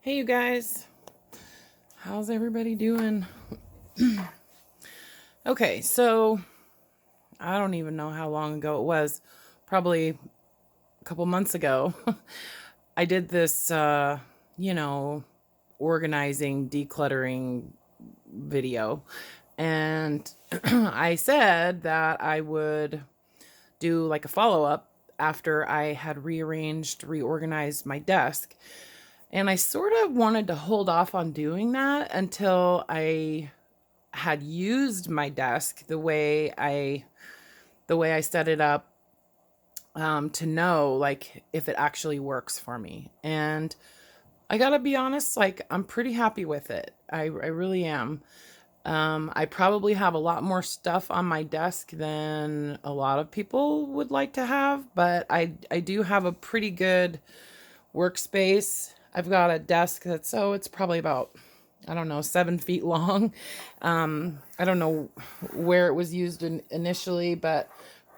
Hey, you guys. How's everybody doing? Okay, so I don't even know how long ago it was. Probably a couple months ago. I did this, you know, organizing, decluttering video. And I said that I would do like a follow up after I had reorganized my desk. And I sort of wanted to hold off on doing that until I had used my desk the way I set it up, to know like if it actually works for me. And I gotta be honest, like I'm pretty happy with it. I really am. I probably have a lot more stuff on my desk than a lot of people would like to have, but I do have a pretty good workspace. I've got a desk it's probably about, I don't know, 7 feet long. I don't know where it was used initially, but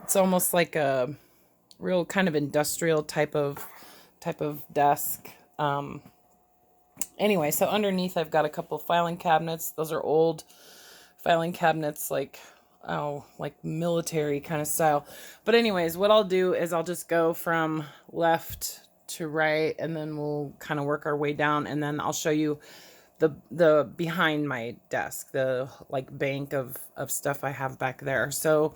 it's almost like a real kind of industrial type of desk. Anyway, so underneath I've got a couple filing cabinets. Those are old filing cabinets, like military kind of style. But anyways, what I'll do is I'll just go from left to right, and then we'll kind of work our way down, and then I'll show you the behind my desk, the like bank of stuff I have back there. So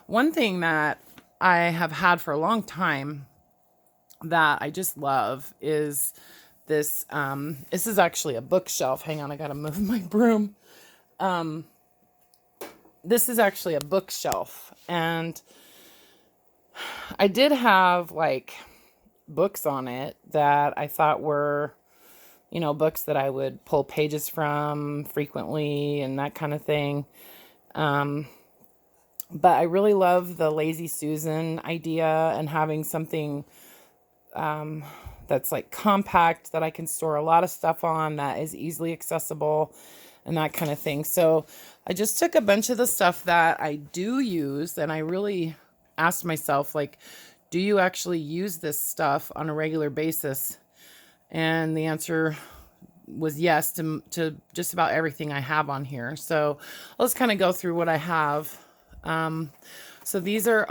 one thing that I have had for a long time that I just love is this. This is actually a bookshelf. Hang on, I gotta move my broom. This is actually a bookshelf, and I did have like books on it that I thought were, books that I would pull pages from frequently and that kind of thing. But I really love the Lazy Susan idea and having something that's like compact that I can store a lot of stuff on, that is easily accessible and that kind of thing. So I just took a bunch of the stuff that I do use, and I really asked myself, like, do you actually use this stuff on a regular basis? And the answer was yes to just about everything I have on here. So let's kind of go through what I have. So these are,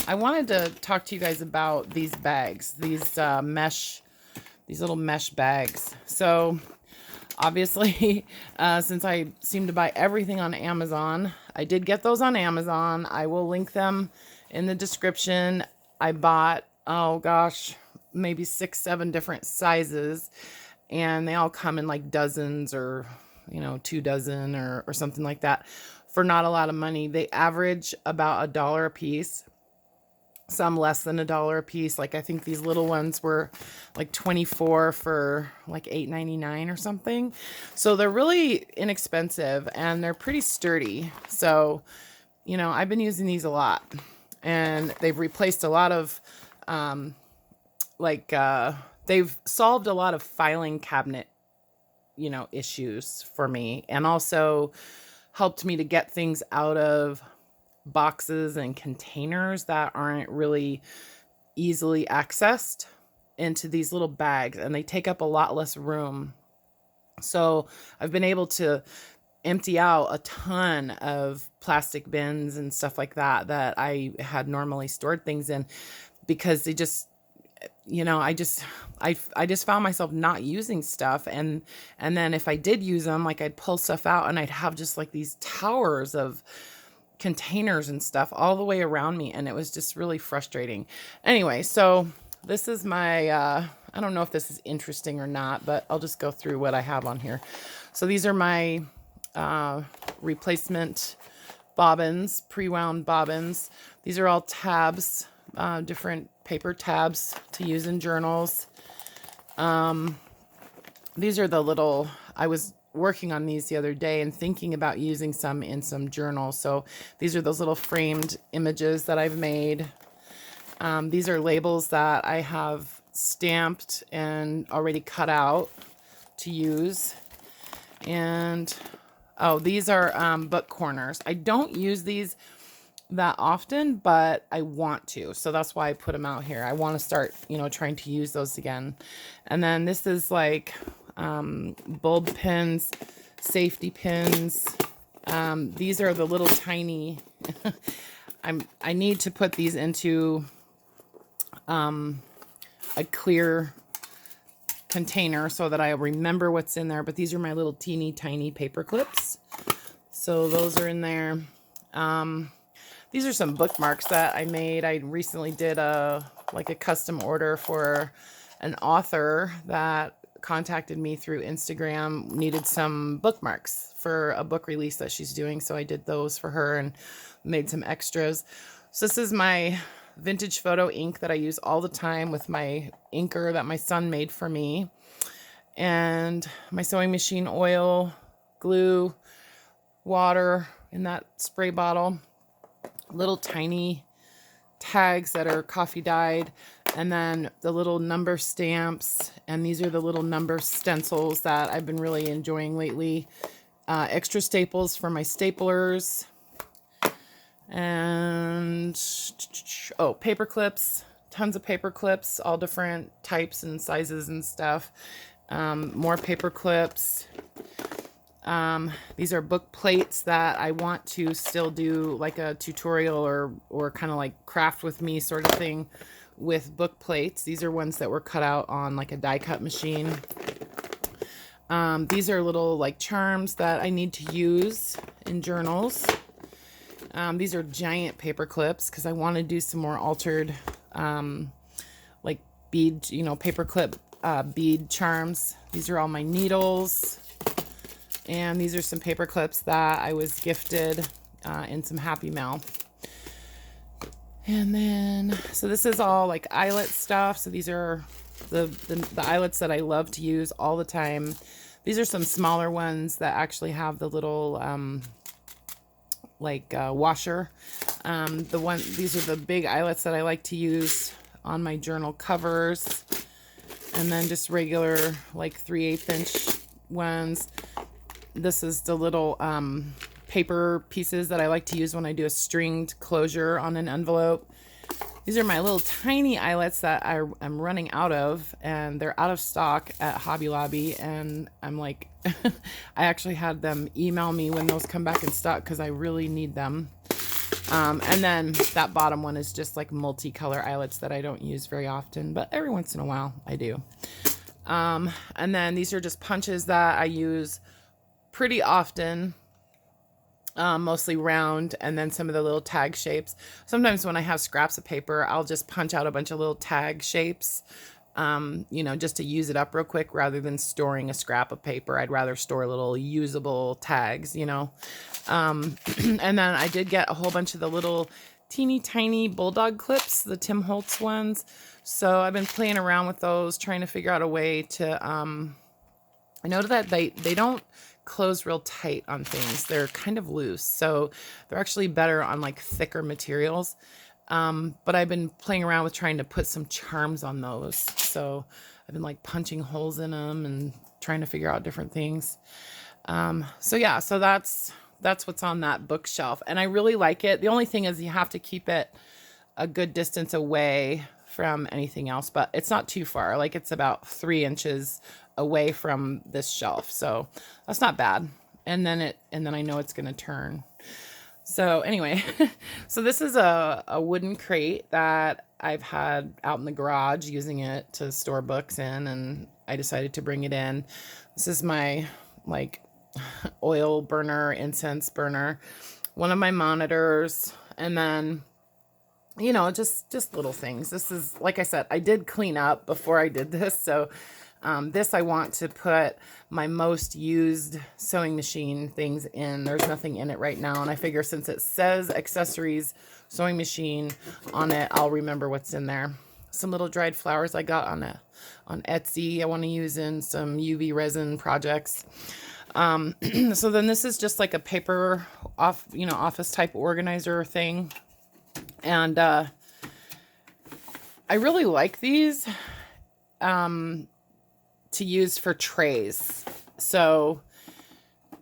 I wanted to talk to you guys about these bags, these little mesh bags. So obviously, since I seem to buy everything on Amazon, I did get those on Amazon. I will link them in the description. I bought, oh gosh, maybe 6, 7 different sizes, and they all come in like dozens, or 2 dozen, or something like that, for not a lot of money. They average about $1 a piece, some less than $1 a piece. Like I think these little ones were like 24 for like $8.99 or something. So they're really inexpensive, and they're pretty sturdy. So I've been using these a lot, and they've replaced a lot of they've solved a lot of filing cabinet issues for me, and also helped me to get things out of boxes and containers that aren't really easily accessed into these little bags, and they take up a lot less room. So I've been able to empty out a ton of plastic bins and stuff like that I had normally stored things in, because they just, I just found myself not using stuff, and then if I did use them, like I'd pull stuff out and I'd have just like these towers of containers and stuff all the way around me, and it was just really frustrating. Anyway, so this is my I don't know if this is interesting or not, but I'll just go through what I have on here. So these are my replacement bobbins, pre-wound bobbins. These are all tabs, different paper tabs to use in journals. These are the little, I was working on these the other day and thinking about using some in some journals. So these are those little framed images that I've made. These are labels that I have stamped and already cut out to use. And these are book corners. I don't use these that often, but I want to. So that's why I put them out here. I want to start, trying to use those again. And then this is like, bulb pins, safety pins. These are the little tiny, I need to put these into a clear container so that I remember what's in there. But these are my little teeny tiny paper clips. So those are in there. These are some bookmarks that I made. I recently did a custom order for an author that contacted me through Instagram, needed some bookmarks for a book release that she's doing. So I did those for her and made some extras. So this is my vintage photo ink that I use all the time with my inker that my son made for me. And my sewing machine oil, glue, water in that spray bottle. Little tiny tags that are coffee dyed, and then the little number stamps, and these are the little number stencils that I've been really enjoying lately. Extra staples for my staplers, and paper clips, tons of paper clips, all different types and sizes and stuff. More paper clips. These are book plates that I want to still do like a tutorial or kind of like craft with me sort of thing with book plates. These are ones that were cut out on like a die cut machine. These are little like charms that I need to use in journals. These are giant paper clips because I want to do some more altered like bead, paper clip bead charms. These are all my needles. And these are some paper clips that I was gifted in some Happy Mail. And then, so this is all like eyelet stuff. So these are the eyelets that I love to use all the time. These are some smaller ones that actually have the little washer. These are the big eyelets that I like to use on my journal covers. And then just regular like 3/8 inch ones. This is the little paper pieces that I like to use when I do a stringed closure on an envelope. These are my little tiny eyelets that I'm running out of, and they're out of stock at Hobby Lobby. And I'm like, I actually had them email me when those come back in stock because I really need them. And then that bottom one is just like multicolor eyelets that I don't use very often, but every once in a while I do. And then these are just punches that I use pretty often, mostly round, and then some of the little tag shapes. Sometimes when I have scraps of paper, I'll just punch out a bunch of little tag shapes, just to use it up real quick rather than storing a scrap of paper. I'd rather store little usable tags, And then I did get a whole bunch of the little teeny tiny bulldog clips, the Tim Holtz ones. So I've been playing around with those, trying to figure out a way to, I know that they don't close real tight on things. They're kind of loose, so they're actually better on like thicker materials. But I've been playing around with trying to put some charms on those. So I've been like punching holes in them and trying to figure out different things. So yeah, so that's what's on that bookshelf, and I really like it. The only thing is you have to keep it a good distance away from anything else, but it's not too far. Like it's about 3 inches away from this shelf, so that's not bad. And then I know it's gonna turn. So anyway, so this is a wooden crate that I've had out in the garage using it to store books in, and I decided to bring it in. This is my like oil burner, incense burner, one of my monitors, and then just little things. This is, like I said, I did clean up before I did this, so this I want to put my most used sewing machine things in. There's nothing in it right now, and I figure since it says accessories sewing machine on it, I'll remember what's in there. Some little dried flowers I got on Etsy I want to use in some UV resin projects. So then this is just like a paper office type organizer thing. And I really like these to use for trays. So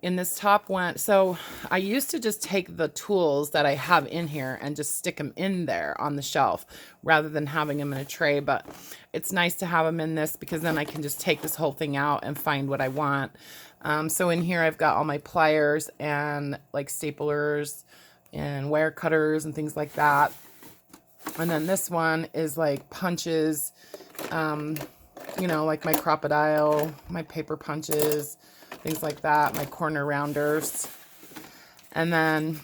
in this top one, so I used to just take the tools that I have in here and just stick them in there on the shelf rather than having them in a tray. But it's nice to have them in this because then I can just take this whole thing out and find what I want. So in here I've got all my pliers and like staplers and wire cutters and things like that. And then this one is like punches, you know, like my crocodile, my paper punches, things like that, my corner rounders. And then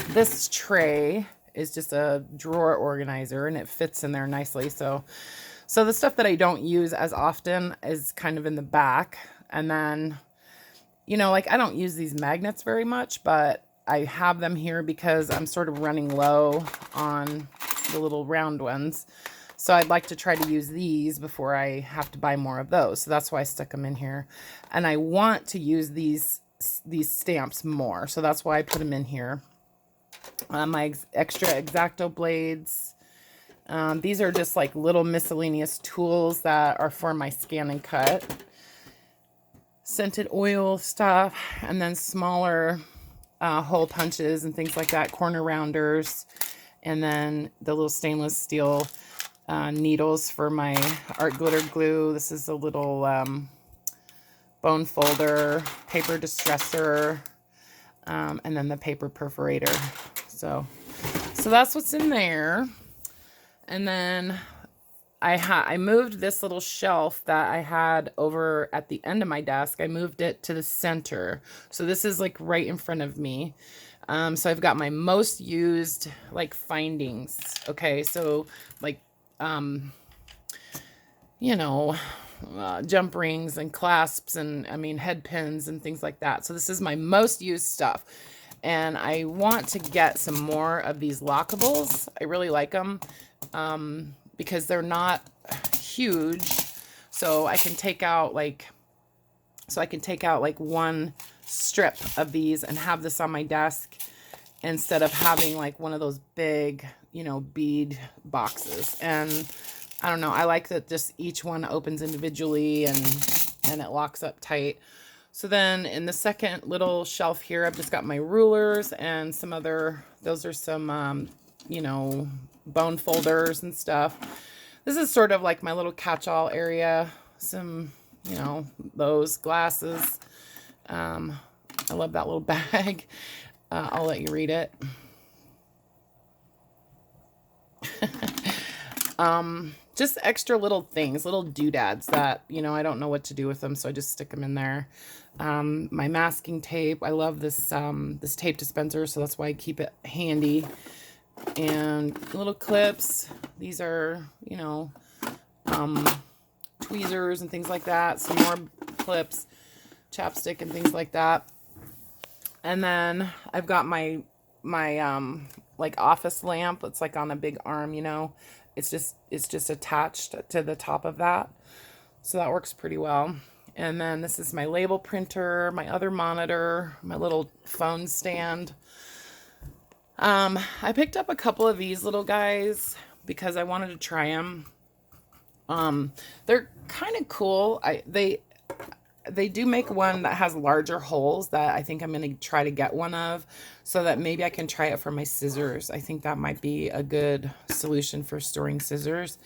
this tray is just a drawer organizer and it fits in there nicely. So the stuff that I don't use as often is kind of in the back. And then, you know, like I don't use these magnets very much, but I have them here because I'm sort of running low on the little round ones. So I'd like to try to use these before I have to buy more of those. So that's why I stuck them in here. And I want to use these stamps more. So that's why I put them in here. My extra X-Acto blades. These are just like little miscellaneous tools that are for my scan and cut. Scented oil stuff. And then smaller hole punches and things like that. Corner rounders. And then the little stainless steel needles for my art glitter glue. This is a little bone folder, paper distresser, and then the paper perforator. So that's what's in there. And then I moved this little shelf that I had over at the end of my desk. I moved it to the center. So this is like right in front of me. So I've got my most used like findings. Okay, so like you know, jump rings and clasps and I mean head pins and things like that. So this is my most used stuff. And I want to get some more of these lockables. I really like them because they're not huge. So I can take out like one strip of these and have this on my desk instead of having like one of those big, you know, bead boxes. And I don't know, I like that just each one opens individually and it locks up tight. So then in the second little shelf here, I've just got my rulers and some other, those are some, you know, bone folders and stuff. This is sort of like my little catch-all area. Some, you know, those glasses. I love that little bag. I'll let you read it. Just extra little things, little doodads that, you know, I don't know what to do with them, so I just stick them in there. My masking tape. I love this this tape dispenser, so that's why I keep it handy. And little clips. These are, you know, tweezers and things like that. Some more clips, chapstick and things like that. And then I've got my like office lamp. It's like on a big arm, you know. It's just attached to the top of that. So that works pretty well. And then this is my label printer, my other monitor, my little phone stand. I picked up a couple of these little guys because I wanted to try them. They're kind of cool. They do make one that has larger holes that I think I'm going to try to get one of so that maybe I can try it for my scissors. I think that might be a good solution for storing scissors.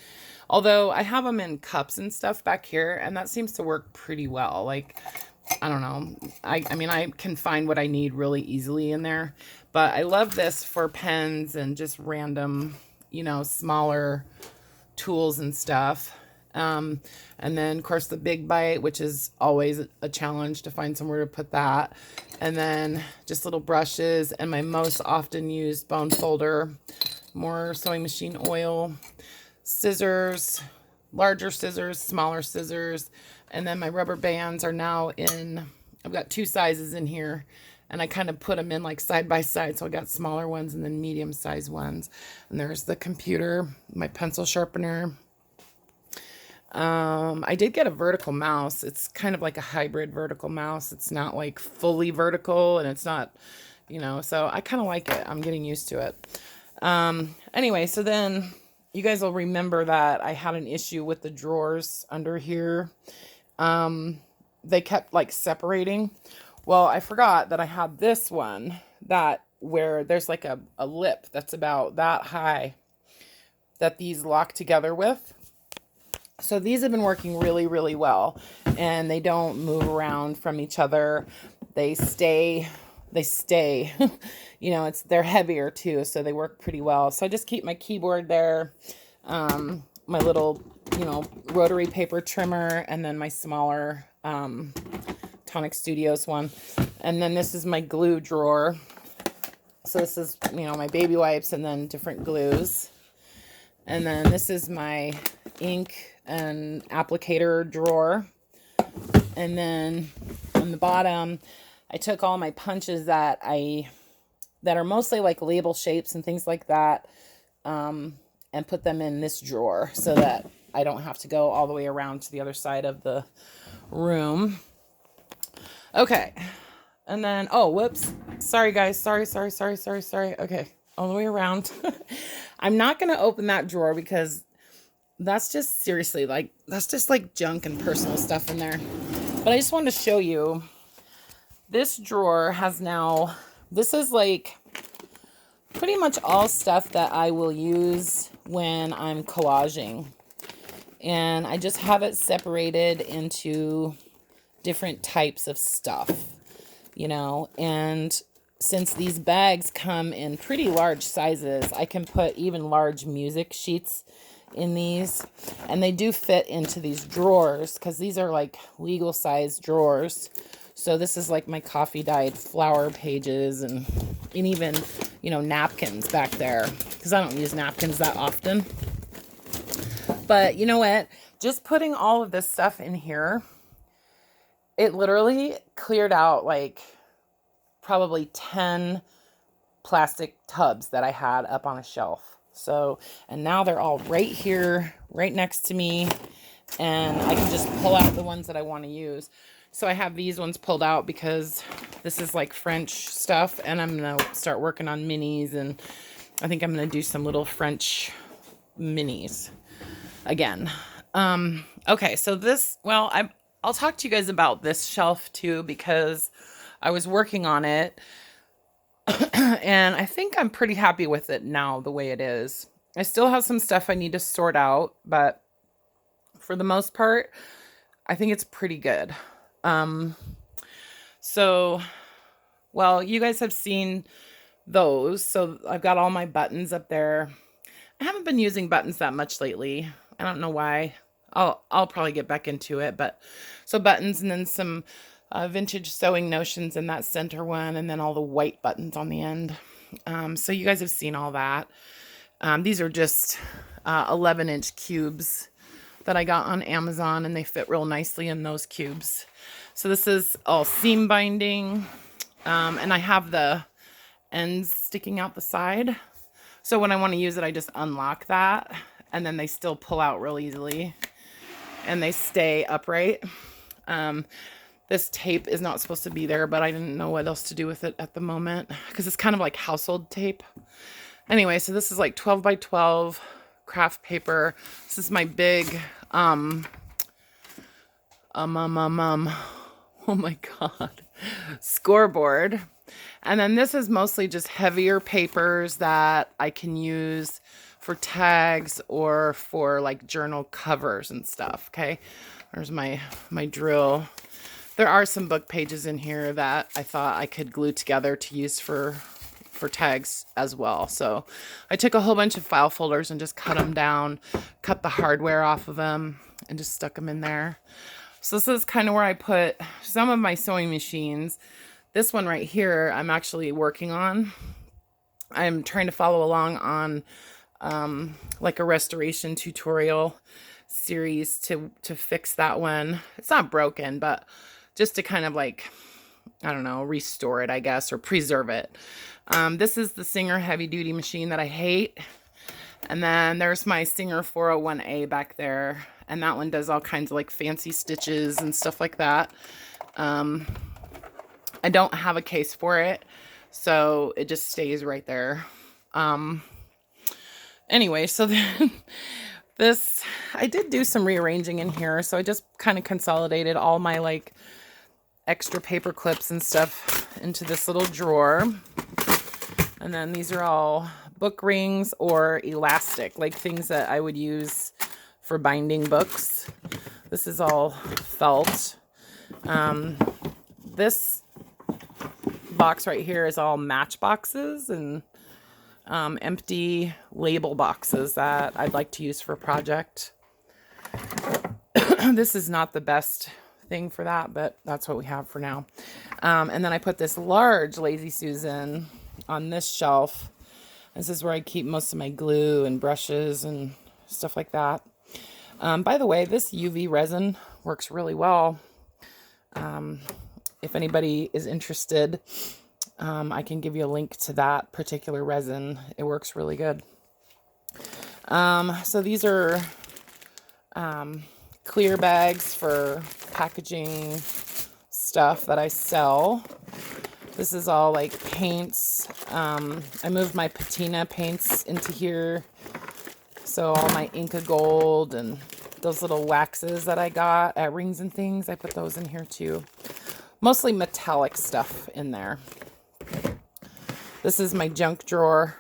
Although I have them in cups and stuff back here, and that seems to work pretty well. Like, I don't know. I mean, I can find what I need really easily in there. But I love this for pens and just random, you know, smaller tools and stuff. And then, of course, the Big Bite, which is always a challenge to find somewhere to put that. And then just little brushes and my most often used bone folder, more sewing machine oil, scissors, larger scissors, smaller scissors. And then my rubber bands are now in, I've got two sizes in here. And I kind of put them in like side by side. So I got smaller ones and then medium sized ones. And there's the computer, my pencil sharpener. I did get a vertical mouse. It's kind of like a hybrid vertical mouse. It's not like fully vertical and it's not, you know, so I kind of like it. I'm getting used to it. Anyway, so then you guys will remember that I had an issue with the drawers under here. they kept like separating. Well, I forgot that I had this one that where there's like a lip that's about that high that these lock together with. So these have been working really, really well, and they don't move around from each other. They stay, you know, they're heavier too, so they work pretty well. So I just keep my keyboard there, my little, you know, rotary paper trimmer, and then my smaller Tonic Studios one. And then this is my glue drawer. So this is, you know, my baby wipes and then different glues. And then this is my ink and applicator drawer. And then on the bottom, I took all my punches that are mostly like label shapes and things like that, and put them in this drawer so that I don't have to go all the way around to the other side of the room. Okay. And then, oh, whoops. Sorry, guys. Sorry. Okay. All the way around. I'm not going to open that drawer because that's just seriously like, that's just like junk and personal stuff in there. But I just wanted to show you this drawer has now, this is like pretty much all stuff that I will use when I'm collaging. And I just have it separated into different types of stuff, you know, and since these bags come in pretty large sizes, I can put even large music sheets in these, and they do fit into these drawers because these are like legal size drawers. So this is like my coffee dyed flower pages and even, you know, napkins back there because I don't use napkins that often. But you know what? Just putting all of this stuff in here, it literally cleared out like probably 10 plastic tubs that I had up on a shelf. So, and now they're all right here, right next to me, and I can just pull out the ones that I want to use. So I have these ones pulled out because this is like French stuff, and I'm going to start working on minis, and I think I'm going to do some little French minis again. Okay, so this, well, I'll talk to you guys about this shelf too because I was working on it and I think I'm pretty happy with it now the way it is. I still have some stuff I need to sort out, but for the most part, I think it's pretty good. So, well, you guys have seen those. So I've got all my buttons up there. I haven't been using buttons that much lately. I don't know why. I'll probably get back into it, but so buttons and then some vintage sewing notions in that center one, and then all the white buttons on the end. So you guys have seen all that. These are just 11-inch cubes that I got on Amazon, and they fit real nicely in those cubes. So this is all seam binding, and I have the ends sticking out the side. So when I want to use it, I just unlock that, and then they still pull out real easily, and they stay upright. This tape is not supposed to be there, but I didn't know what else to do with it at the moment because it's kind of like household tape. Anyway, so this is like 12 by 12 craft paper. This is my big, oh my God, scoreboard. And then this is mostly just heavier papers that I can use for tags or for like journal covers and stuff. Okay. There's my drill. There are some book pages in here that I thought I could glue together to use for tags as well. So I took a whole bunch of file folders and just cut them down, cut the hardware off of them, and just stuck them in there. So this is kind of where I put some of my sewing machines. This one right here, I'm actually working on. I'm trying to follow along on like a restoration tutorial series to fix that one. It's not broken, but just to kind of like, I don't know, restore it, I guess, or preserve it. This is the Singer heavy duty machine that I hate. And then there's my Singer 401A back there. And that one does all kinds of like fancy stitches and stuff like that. I don't have a case for it, so it just stays right there. Anyway, so then This, I did do some rearranging in here, so I just kind of consolidated all my like extra paper clips and stuff into this little drawer. And then these are all book rings or elastic, like things that I would use for binding books. This is all felt. This box right here is all match boxes and empty label boxes that I'd like to use for a project. This is not the best thing for that, but that's what we have for now. And then I put this large Lazy Susan on this shelf. This is where I keep most of my glue and brushes and stuff like that. By the way, this UV resin works really well. If anybody is interested, I can give you a link to that particular resin. It works really good. So these are clear bags for packaging stuff that I sell. This is all like paints. I moved my patina paints into here. So all my Inca Gold and those little waxes that I got at Rings and Things, I put those in here too. Mostly metallic stuff in there. This is my junk drawer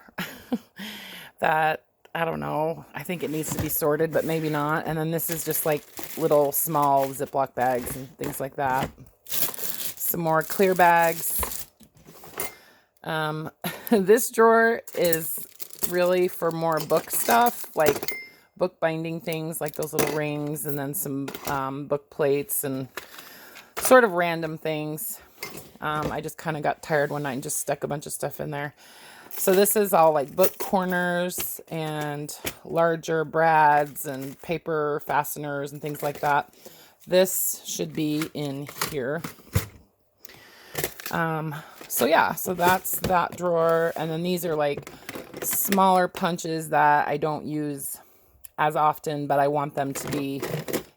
that, I don't know, I think it needs to be sorted, but maybe not. And then this is just like little small Ziploc bags and things like that. Some more clear bags. This drawer is really for more book stuff, like book binding things, like those little rings, and then some book plates and sort of random things. I just kind of got tired one night and just stuck a bunch of stuff in there. So this is all like book corners and larger brads and paper fasteners and things like that. This should be in here. So yeah, so that's that drawer. And then these are like smaller punches that I don't use as often, but I want them to be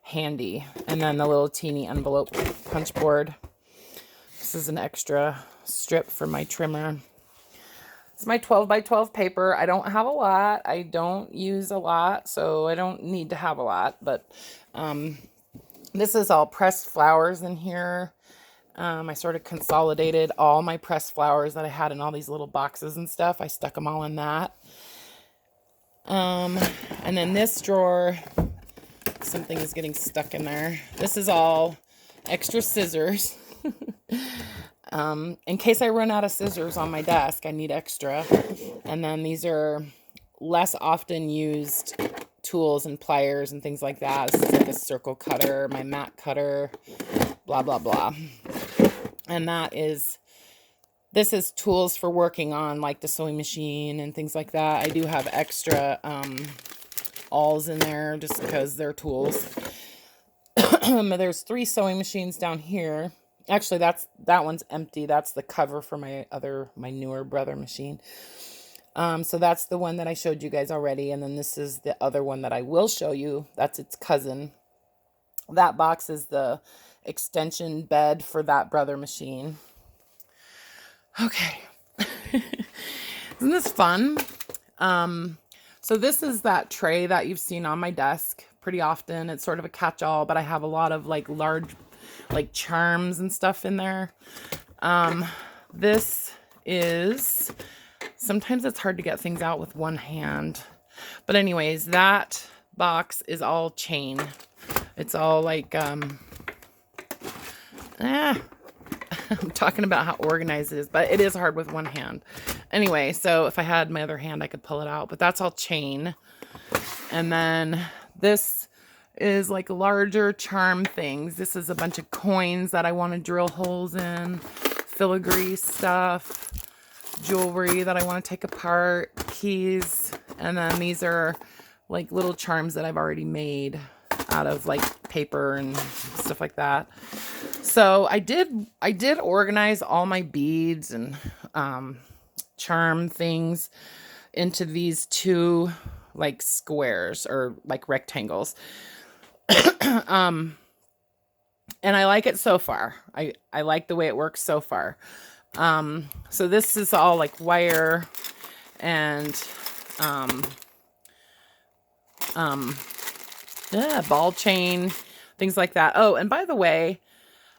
handy. And then the little teeny envelope punch board. This is an extra strip for my trimmer. It's my 12 by 12 paper. I don't have a lot. I don't use a lot, so I don't need to have a lot. But this is all pressed flowers in here. I sort of consolidated all my pressed flowers that I had in all these little boxes and stuff. I stuck them all in that. And then this drawer, something is getting stuck in there. This is all extra scissors. In case I run out of scissors on my desk, I need extra. And then these are less often used tools and pliers and things like that. This is like a circle cutter, my mat cutter, blah, blah, blah. And this is tools for working on like the sewing machine and things like that. I do have extra awls in there just because they're tools. There's 3 sewing machines down here. Actually, that one's empty. That's the cover for my newer brother machine. So that's the one that I showed you guys already. And then this is the other one that I will show you. That's its cousin. That box is the extension bed for that brother machine. Okay. Isn't this fun? So this is that tray that you've seen on my desk pretty often. It's sort of a catch-all, but I have a lot of like large like charms and stuff in there. This is, sometimes it's hard to get things out with one hand. But anyways, that box is all chain. It's all like, I'm talking about how organized it is, but it is hard with one hand. Anyway, so if I had my other hand, I could pull it out, but that's all chain. And then this is like larger charm things. This is a bunch of coins that I want to drill holes in, filigree stuff, jewelry that I want to take apart, keys. And then these are like little charms that I've already made out of like paper and stuff like that. So I did organize all my beads and charm things into these 2 like squares or like rectangles. And I like it so far. I like the way it works so far. So this is all like wire and ball chain, things like that. Oh, and by the way,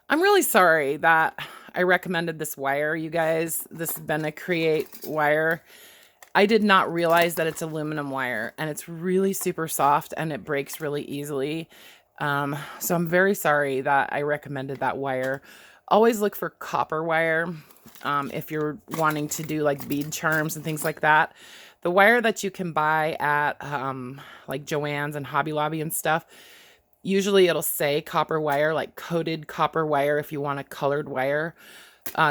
I'm really sorry that I recommended this wire, you guys. This Bena Create wire. I did not realize that it's aluminum wire, and it's really super soft and it breaks really easily. So I'm very sorry that I recommended that wire. Always look for copper wire if you're wanting to do like bead charms and things like that. The wire that you can buy at like Joann's and Hobby Lobby and stuff, usually it'll say copper wire, like coated copper wire if you want a colored wire.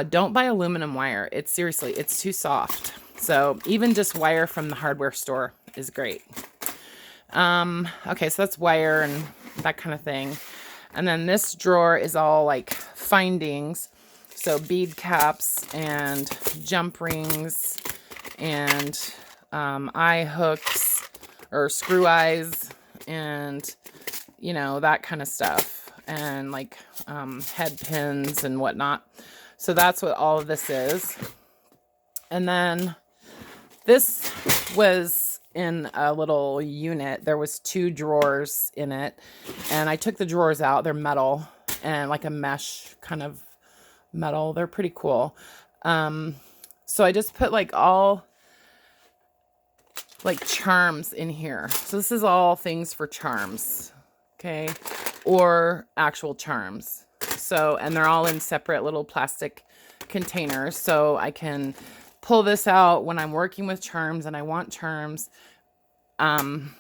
Don't buy aluminum wire. It's seriously, it's too soft. So even just wire from the hardware store is great. Okay, so that's wire and that kind of thing. And then this drawer is all like findings. So bead caps and jump rings and eye hooks or screw eyes and, you know, that kind of stuff. And like head pins and whatnot. So that's what all of this is. And then this was in a little unit. There was 2 drawers in it. And I took the drawers out. They're metal and like a mesh kind of metal. They're pretty cool. So I just put like all like charms in here. So this is all things for charms. Okay. Or actual charms. So, and they're all in separate little plastic containers. So I can pull this out when I'm working with charms and I want charms.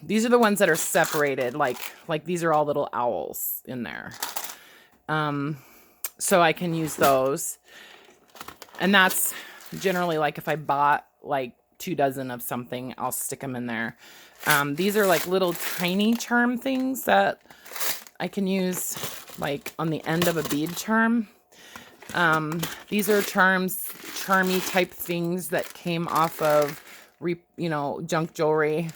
These are the ones that are separated. Like these are all little owls in there. So I can use those. And that's generally like if I bought like 2 dozen of something, I'll stick them in there. These are like little tiny charm things that I can use like on the end of a bead charm. These are charmy type things that came off of, junk jewelry.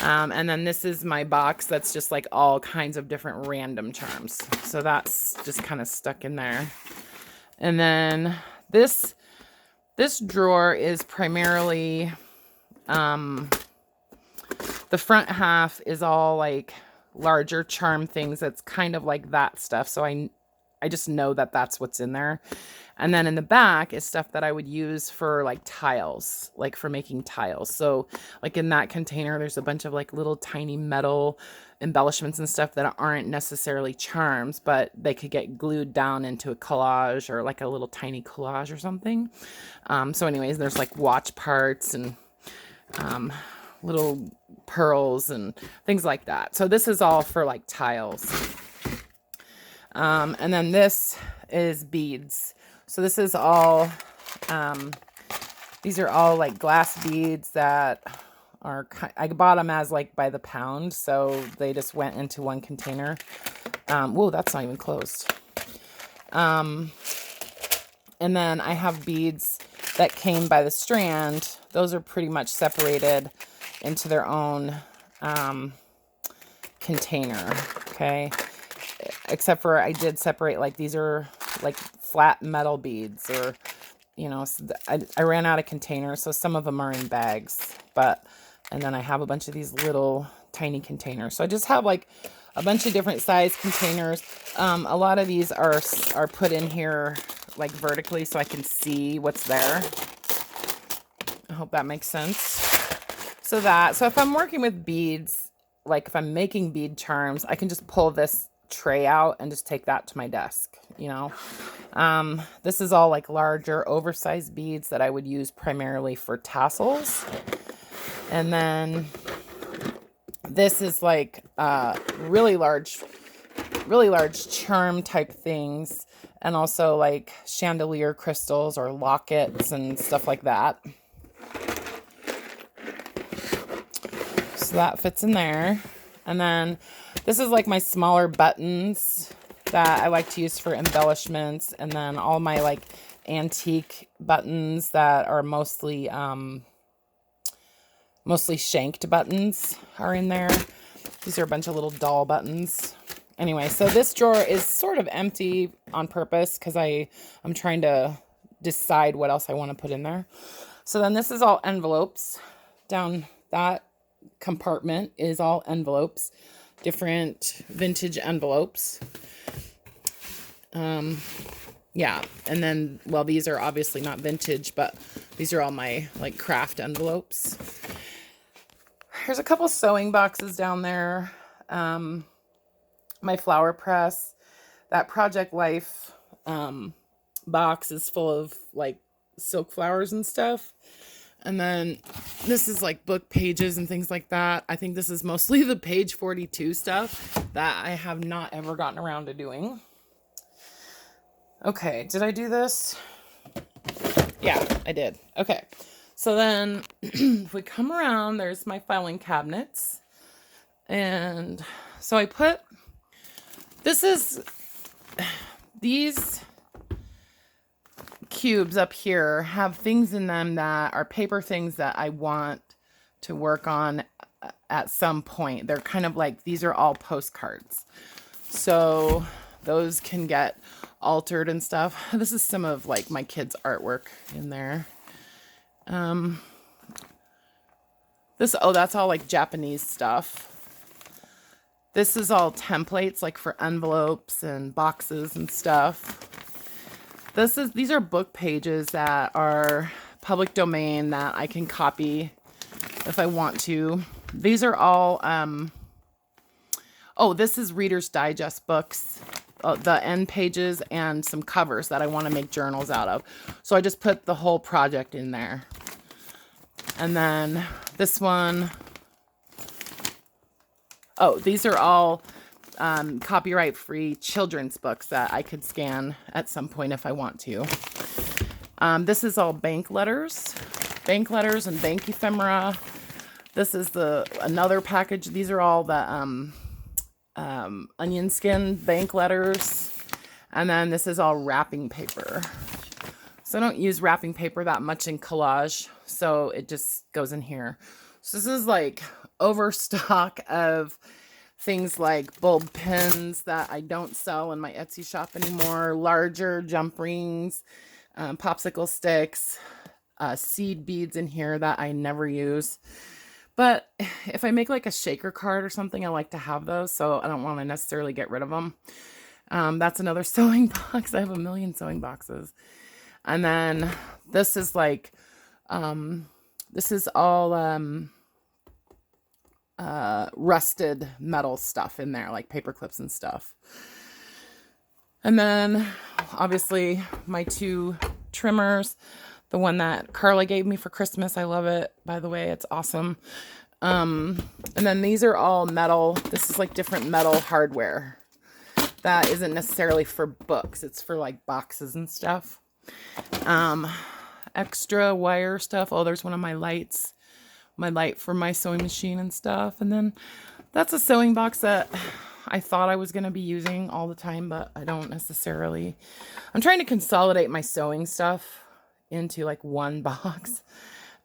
And then this is my box that's just like all kinds of different random charms. So that's just kind of stuck in there. And then this drawer is primarily, the front half is all like larger charm things. That's kind of like that stuff. So I just know that that's what's in there. And then in the back is stuff that I would use for like tiles, like for making tiles. So like in that container, there's a bunch of like little tiny metal embellishments and stuff that aren't necessarily charms, but they could get glued down into a collage or like a little tiny collage or something. So anyways, there's like watch parts and little pearls and things like that. So this is all for like tiles. And then this is beads. So this is all, these are all like glass beads that are, I bought them as like by the pound. So they just went into one container. Whoa, that's not even closed. And then I have beads that came by the strand. Those are pretty much separated into their own container. Okay. Except for I did separate, like these are like flat metal beads, or, so I ran out of containers. So some of them are in bags, and then I have a bunch of these little tiny containers. So I just have like a bunch of different size containers. A lot of these are put in here like vertically so I can see what's there. I hope that makes sense. So if I'm working with beads, like if I'm making bead charms, I can just pull this tray out and just take that to my desk, This is all like larger oversized beads that I would use primarily for tassels. And then this is like really large charm type things, and also like chandelier crystals or lockets and stuff like that. So that fits in there. And then this is like my smaller buttons that I like to use for embellishments. And then all my like antique buttons that are mostly shanked buttons are in there. These are a bunch of little doll buttons. Anyway, so this drawer is sort of empty on purpose because I'm trying to decide what else I want to put in there. So then this is all envelopes down that compartment is all envelopes, different vintage envelopes. Yeah, and then, well, these are obviously not vintage, but these are all my like craft envelopes. There's a couple sewing boxes down there. My flower press, that Project Life box is full of like silk flowers and stuff. And then this is like book pages and things like that. I think this is mostly the page 42 stuff that I have not ever gotten around to doing. Okay, did I do this? Yeah, I did. Okay, so then if we come around, there's my filing cabinets. And so I put, these cubes up here have things in them that are paper things that I want to work on at some point. They're kind of like, these are all postcards. So those can get altered and stuff. This is some of like my kids' artwork in there. That's all like Japanese stuff. This is all templates like for envelopes and boxes and stuff. These are book pages that are public domain that I can copy if I want to. These are all, this is Reader's Digest books, the end pages and some covers that I want to make journals out of. So I just put the whole project in there. And then this one, these are all copyright-free children's books that I could scan at some point if I want to. This is all bank letters and bank ephemera. This is another package. These are all the onion skin bank letters. And then this is all wrapping paper. So I don't use wrapping paper that much in collage, so it just goes in here. So this is like overstock of things like bulb pins that I don't sell in my Etsy shop anymore, larger jump rings, popsicle sticks, seed beads in here that I never use. But if I make like a shaker card or something, I like to have those, so I don't want to necessarily get rid of them. That's another sewing box. I have a million sewing boxes. And then this is like, this is all rusted metal stuff in there, like paper clips and stuff. And then obviously my two trimmers, the one that Carla gave me for Christmas. I love it, by the way. It's awesome. And then these are all metal. This is like different metal hardware that isn't necessarily for books. It's for like boxes and stuff. Extra wire stuff. Oh, there's one of my lights. My light for my sewing machine and stuff. And then that's a sewing box that I thought I was going to be using all the time, but I don't necessarily. I'm trying to consolidate my sewing stuff into like one box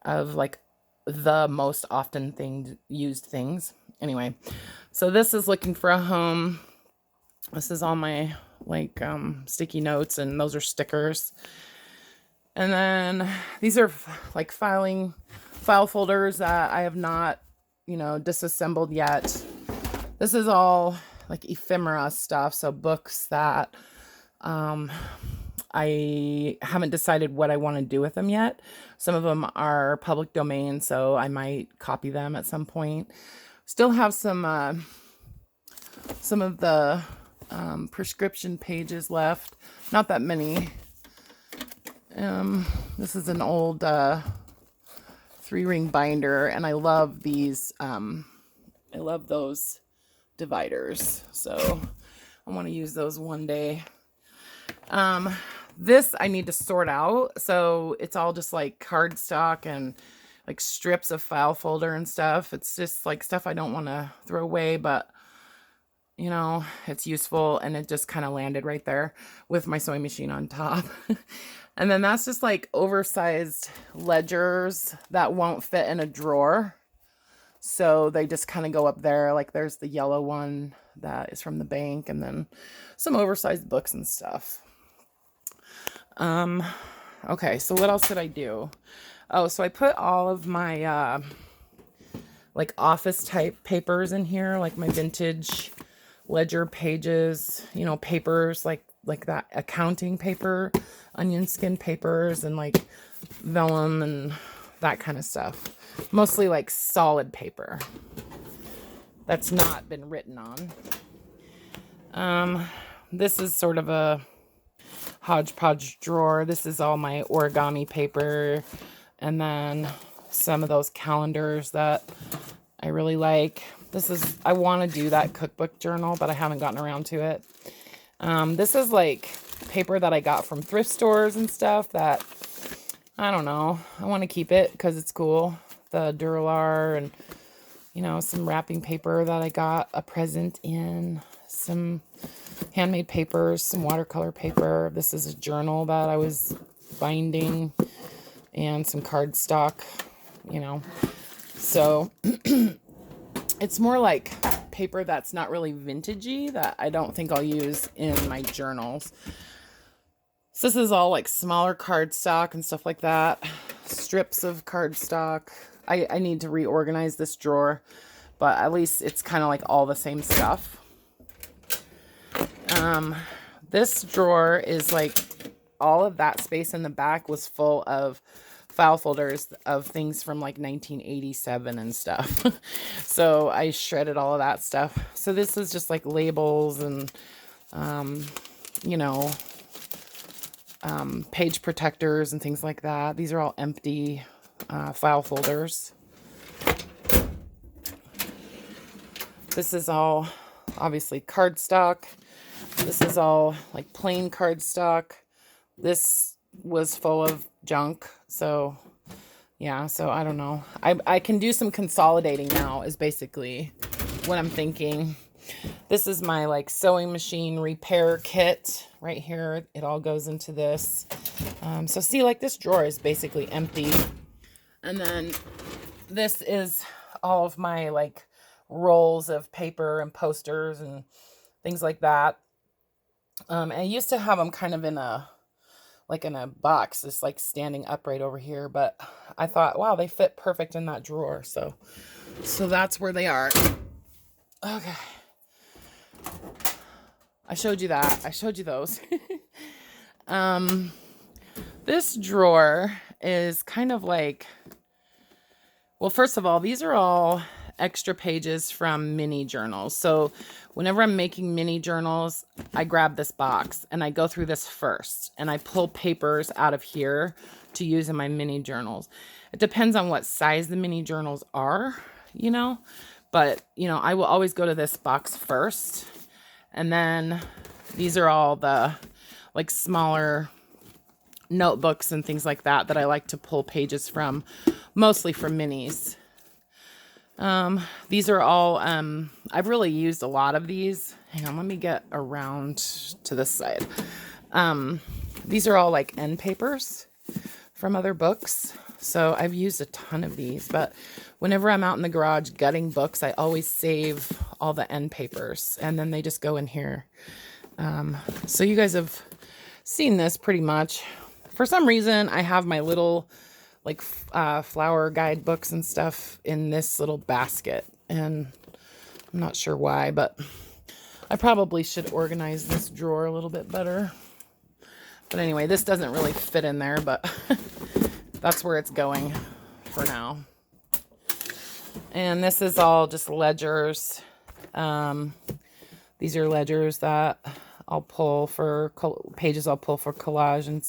of like the most often used things. Anyway, so this is looking for a home. This is all my like sticky notes, and those are stickers. And then these are like file folders that I have not, disassembled yet. This is all like ephemera stuff, so books that I haven't decided what I want to do with them yet. Some of them are public domain, so I might copy them at some point. Still have some of the prescription pages left. Not that many. This is an old 3-ring binder, and I love these. I love those dividers, so I want to use those one day. This I need to sort out, so it's all just like cardstock and like strips of file folder and stuff. It's just like stuff I don't want to throw away, but it's useful, and it just kind of landed right there with my sewing machine on top. And then that's just like oversized ledgers that won't fit in a drawer. So they just kind of go up there. Like there's the yellow one that is from the bank, and then some oversized books and stuff. Okay, so what else did I do? Oh, so I put all of my like office type papers in here, like my vintage ledger pages, you know, papers like that accounting paper, onion skin papers, and like vellum and that kind of stuff. Mostly like solid paper that's not been written on. This is sort of a hodgepodge drawer. This is all my origami paper, and then some of those calendars that I really like. I want to do that cookbook journal, but I haven't gotten around to it. This is like paper that I got from thrift stores and stuff that, I don't know, I want to keep it because it's cool. The Duralar, and, you know, some wrapping paper that I got a present in, some handmade papers, some watercolor paper. This is a journal that I was binding, and some cardstock, you know. So it's more like paper that's not really vintagey that I don't think I'll use in my journals. So this is all like smaller cardstock and stuff like that. Strips of cardstock. I need to reorganize this drawer, but at least it's kind of like all the same stuff. This drawer is like, all of that space in the back was full of file folders of things from like 1987 and stuff. So I shredded all of that stuff. So this is just like labels and, you know, page protectors and things like that. These are all empty file folders. This is all obviously cardstock. This is all like plain cardstock. This was full of junk. So yeah, so I don't know. I can do some consolidating now is basically what I'm thinking. This is my like sewing machine repair kit right here. It all goes into this. So see, like this drawer is basically empty. And then this is all of my like rolls of paper and posters and things like that. And I used to have them kind of in a box, just like standing upright over here, but I thought, wow, they fit perfect in that drawer. So that's where they are. Okay. I showed you that. I showed you those. This drawer is kind of like, well, first of all, these are all extra pages from mini journals. So whenever I'm making mini journals, I grab this box and I go through this first, and I pull papers out of here to use in my mini journals. It depends on what size the mini journals are, you know, but you know, I will always go to this box first. And then these are all the like smaller notebooks and things like that I like to pull pages from, mostly from minis. These are all, I've really used a lot of these. Hang on, let me get around to this side. These are all like end papers from other books. So I've used a ton of these, but whenever I'm out in the garage gutting books, I always save all the end papers, and then they just go in here. So you guys have seen this pretty much. For some reason, I have my little like flower guidebooks and stuff in this little basket, and I'm not sure why, but I probably should organize this drawer a little bit better. But anyway, this doesn't really fit in there, but that's where it's going for now. And this is all just ledgers. These are ledgers that I'll pull for pages I'll pull for collage and